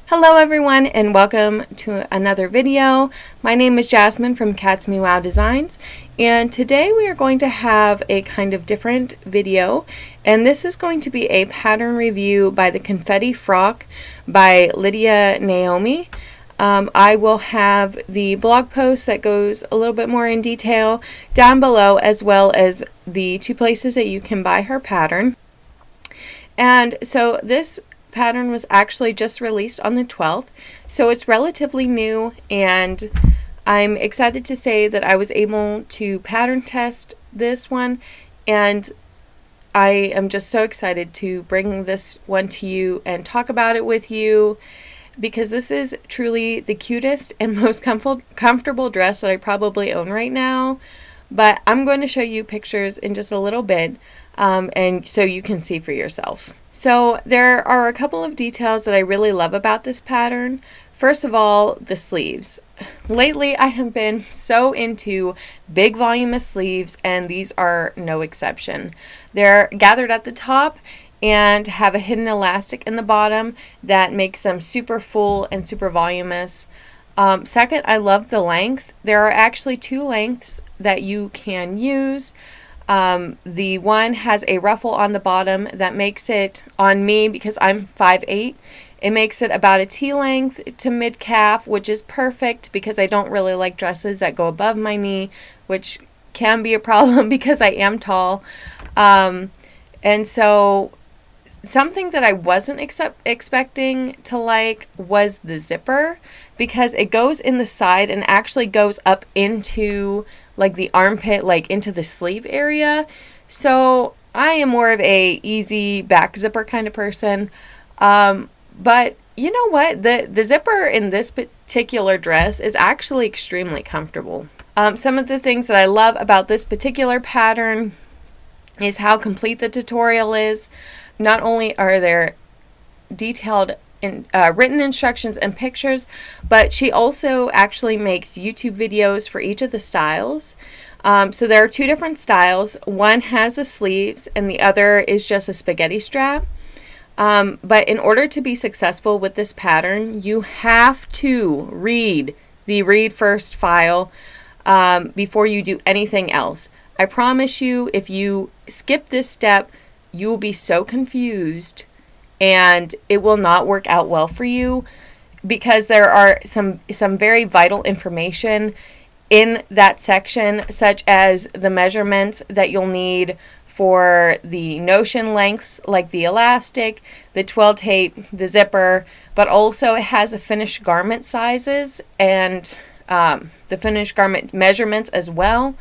Hello everyone and welcome to another video. My name is Jasmine from Cats Me Wow Designs, and today we are going to have a kind of different video, and this is going to be a pattern review by the Confetti Frock by Lydia Naomi. I will have the blog post that goes a little bit more in detail down below, as well as the two places that you can buy her pattern. And so this pattern was actually just released on the 12th, so it's relatively new, and I'm excited to say that I was able to pattern test this one, and I am just so excited to bring this one to you and talk about it with you, because this is truly the cutest and most comfortable dress that I probably own right now. But I'm going to show you pictures in just a little bit, and so you can see for yourself. So there are a couple of details that I really love about this pattern. First of all, the sleeves. Lately I have been so into big voluminous sleeves, and these are no exception. They're gathered at the top and have a hidden elastic in the bottom that makes them super full and super voluminous. Second, I love the length. There are actually two lengths that you can use. The one has a ruffle on the bottom that makes it, on me, because I'm 5'8", it makes it about a T length to mid calf, which is perfect because I don't really like dresses that go above my knee, which can be a problem because I am tall. And so something that I wasn't expecting to like was the zipper, because it goes in the side and actually goes up into like the armpit, like into the sleeve area. So I am more of a easy back zipper kind of person. But you know what? The zipper in this particular dress is actually extremely comfortable. Some of the things that I love about this particular pattern is how complete the tutorial is. Not only are there detailed written instructions and pictures, but she also actually makes YouTube videos for each of the styles. So there are two different styles. One has the sleeves and the other is just a spaghetti strap. But in order to be successful with this pattern, you have to read the read first file before you do anything else. I promise you, if you skip this step, you will be so confused and it will not work out well for you, because there are some very vital information in that section, such as the measurements that you'll need for the notion lengths, like the elastic, the twill tape, the zipper, but also it has the finished garment sizes and the finished garment measurements as well.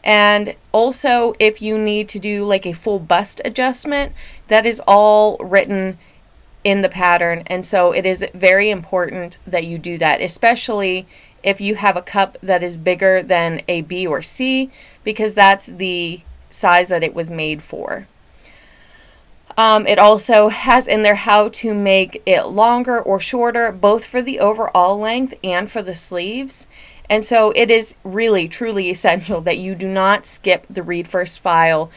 And also, if you need to do like a full bust adjustment, that is all written in the pattern. And so it is very important that you do that, especially if you have a cup that is bigger than a B or C, because that's the size that it was made for. It also has in there how to make it longer or shorter, both for the overall length and for the sleeves. And so it is really, truly essential that you do not skip the read first file,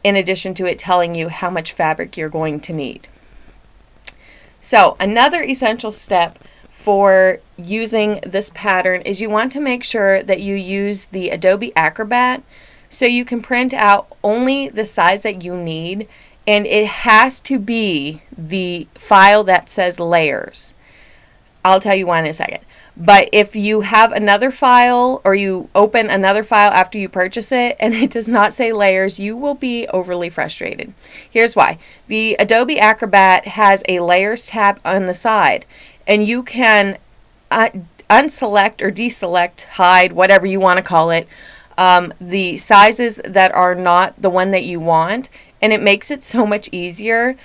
in addition to it telling you how much fabric you're going to need. So another essential step for using this pattern is you want to make sure that you use the Adobe Acrobat, so you can print out only the size that you need, and it has to be the file that says layers. I'll tell you why in a second. But if you have another file, or you open another file after you purchase it and it does not say layers, you will be overly frustrated. Here's why. The Adobe Acrobat has a layers tab on the side, and you can unselect or deselect, hide, whatever you want to call it, the sizes that are not the one that you want, and it makes it so much easier.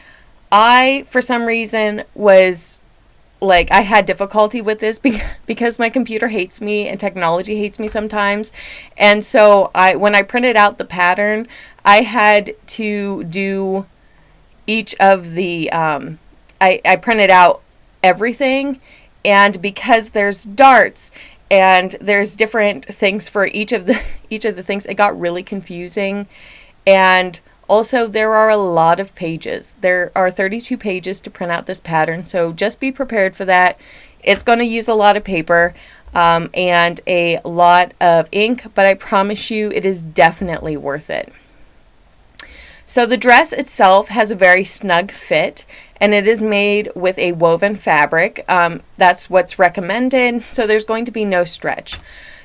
I, for some reason, I had difficulty with this because my computer hates me and technology hates me sometimes. And so when I printed out the pattern, I had to do each of the, I printed out everything, and because there's darts and there's different things for each of the things, it got really confusing. And Also, there are a lot of pages. There are 32 pages to print out this pattern, so just be prepared for that. It's going to use a lot of paper and a lot of ink, but I promise you it is definitely worth it. So the dress itself has a very snug fit, and it is made with a woven fabric. That's what's recommended, so there's going to be no stretch.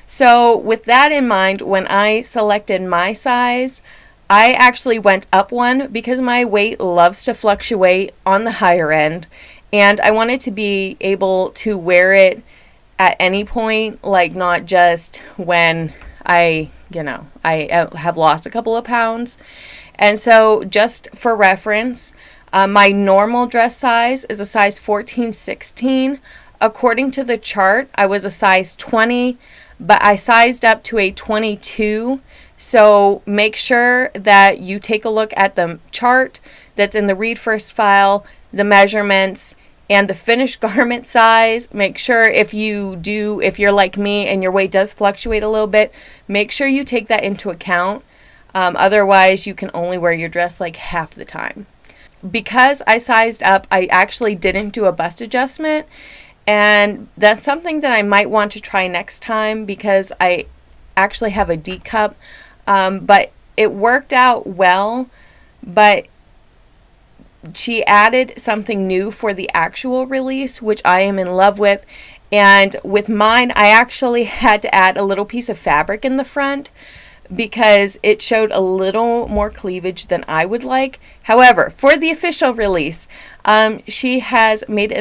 So with that in mind, when I selected my size, I actually went up one because my weight loves to fluctuate on the higher end, and I wanted to be able to wear it at any point, like not just when I have lost a couple of pounds. And so just for reference, my normal dress size is a size 14-16. According to the chart, I was a size 20, but I sized up to a 22. So make sure that you take a look at the chart that's in the Read First file, the measurements, and the finished garment size. Make sure if you're like me and your weight does fluctuate a little bit, make sure you take that into account. Otherwise, you can only wear your dress like half the time. Because I sized up, I actually didn't do a bust adjustment, and that's something that I might want to try next time because I actually have a D cup, but it worked out well. But she added something new for the actual release, which I am in love with. And with mine, I actually had to add a little piece of fabric in the front because it showed a little more cleavage than I would like. However, for the official release, she has made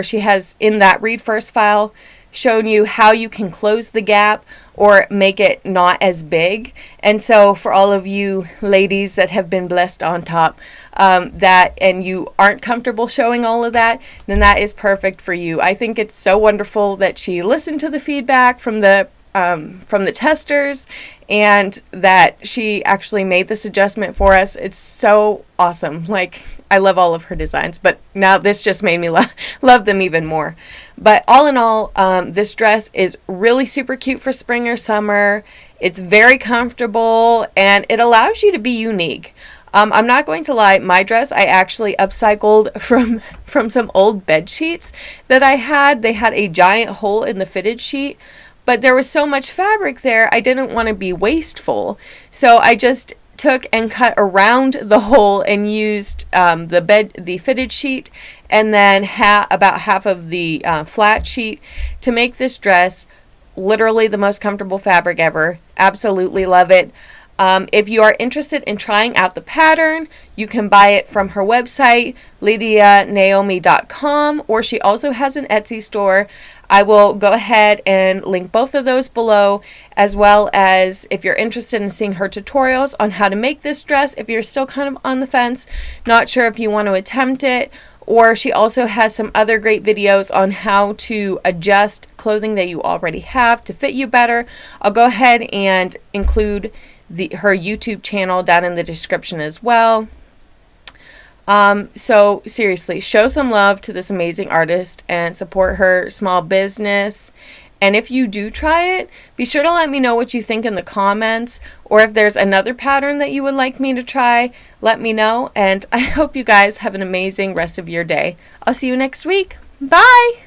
she has in that Read First file shown you how you can close the gap or make it not as big. And so for all of you ladies that have been blessed on top, and you aren't comfortable showing all of that, then that is perfect for you. I think it's so wonderful that she listened to the feedback from the testers and that she actually made this adjustment for us. It's so awesome. Like, I love all of her designs, but now this just made me love them even more. But all in all, this dress is really super cute for spring or summer. It's very comfortable and it allows you to be unique. I'm not going to lie, my dress I actually upcycled from some old bed sheets that I had. They had a giant hole in the fitted sheet, but there was so much fabric there, I didn't want to be wasteful. So I just took and cut around the hole and used the fitted sheet and then about half of the flat sheet to make this dress literally the most comfortable fabric ever. Absolutely love it. If you are interested in trying out the pattern, you can buy it from her website, lydianaomi.com, or she also has an Etsy store. I will go ahead and link both of those below, as well as if you're interested in seeing her tutorials on how to make this dress, if you're still kind of on the fence, not sure if you want to attempt it, or she also has some other great videos on how to adjust clothing that you already have to fit you better. I'll go ahead and include her YouTube channel down in the description as well. So seriously, show some love to this amazing artist and support her small business. And if you do try it, be sure to let me know what you think in the comments, or if there's another pattern that you would like me to try, let me know. And I hope you guys have an amazing rest of your day. I'll see you next week. Bye!